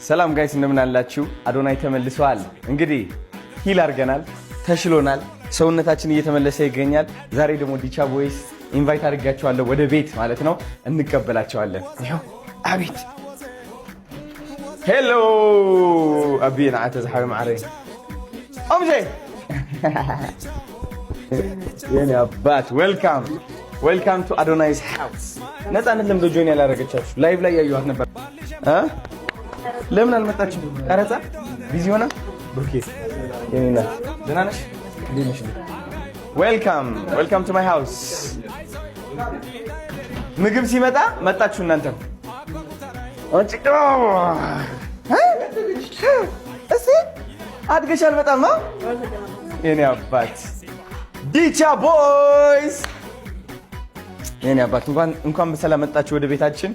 ሰላም ጋይስ እንደምን አላችሁ? አዶናይ ተመልሷል። እንግዲህ ሂል አድርገናል፣ ተሽሎናል፣ ሰውነታችን እየተመለሰ ይገኛል። ዛሬ ደግሞ ዲቻ ቦይስ ኢንቫይት አድርጋቸዋለሁ ወደ ቤት ማለት ነው። እንቀበላቸዋለን። ይኸው አቤት ሄሎ አቢና አተዝሐዊ ማዕረይ አምጄ የኔ አባት ዌልካም ቱ አዶናይስ ሃውስ። ነፃነት ለምዶ ጆይን ያላረገቻችሁ ላይቭ ላይ ያዩዋት ነበር። ለምን አልመጣችም? ቀረጻ ቢዚ ሆና ብሩኬ የኔና ደህና ነሽ? እንዴት ነሽ? ዌልካም ቱ ማይ ሃውስ። ምግብ ሲመጣ መጣችሁ እናንተ። እሺ አድገሻል በጣም የኔ አባት ዲቻ ቦይስ የኔ አባት እንኳን በሰላም መጣችሁ ወደ ቤታችን።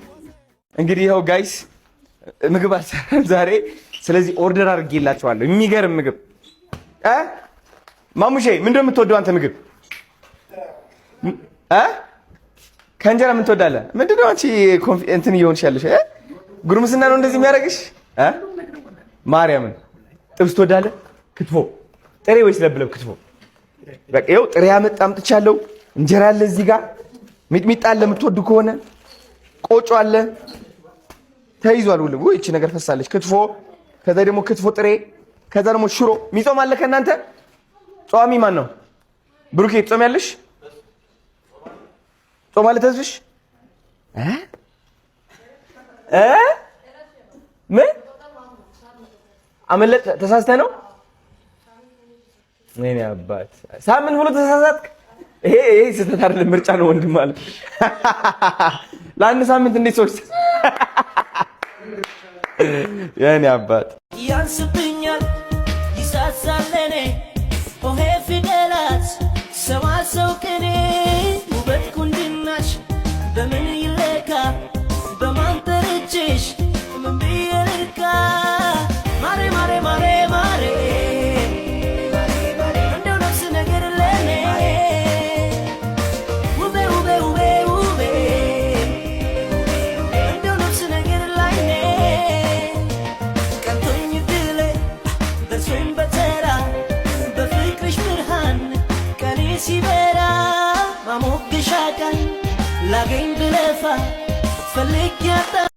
እንግዲህ ይኸው ጋይስ ምግብ አልሰራም ዛሬ፣ ስለዚህ ኦርደር አድርጌላችኋለሁ የሚገርም ምግብ። ማሙሼ ምንድን ነው የምትወደው አንተ ምግብ? ከእንጀራ ምን ትወዳለህ? ምንድን ነው አንቺ እንትን እየሆንሽ ያለሽ? ጉርምስና ነው እንደዚህ የሚያደርግሽ? ማርያምን ጥብስ ትወዳለህ? ክትፎ ጥሬ ወይስ ለብለብ? ክትፎ በቃ ይኸው ጥሬ አምጥቻለሁ። እንጀራ አለ እዚህ ጋር፣ ሚጥሚጣ አለ የምትወዱ ከሆነ፣ ቆጮ አለ ተይዟል። ሁሉ እቺ ነገር ፈሳለች። ክትፎ፣ ከዛ ደግሞ ክትፎ ጥሬ፣ ከዛ ደግሞ ሽሮ። ሚጾም አለ ከእናንተ? ጾሚ ማን ነው? ብሩኬ ጾም ያለሽ? ጾም አለ ተዝፍሽ? ምን አመለጥ? ተሳስተህ ነው? እኔ አባት ሳምንት ብሎ ተሳሳትክ። ይሄ ስህተት አይደለም፣ ምርጫ ነው ወንድም ማለት ለአንድ ሳምንት እንዴት ሶስት የኔ አባት ያንስብኛል ይሳሳል ለኔ ሆሄ ፊደላት ሰዋሰው ቅኔ ውበት ቁንጅናሽ በምን ይለካ በማን ጠርቼሽ ምን ብዬ ልርካ ማሬ ማሬ ማሬ ማሬ እንደው ነፍስ ነገር ለኔ ውቤ ውቤ ውቤ ውቤ እንደው ነፍስ ነገር ላይ ኔ ቀንቶኝ ድሌ ደርሶኝ በተራ በፍቅርሽ ብርሃን ቀኔ ሲበራ ማሞገሻ ቀን ላገኝ ብለፋ ፈልግ ያጣ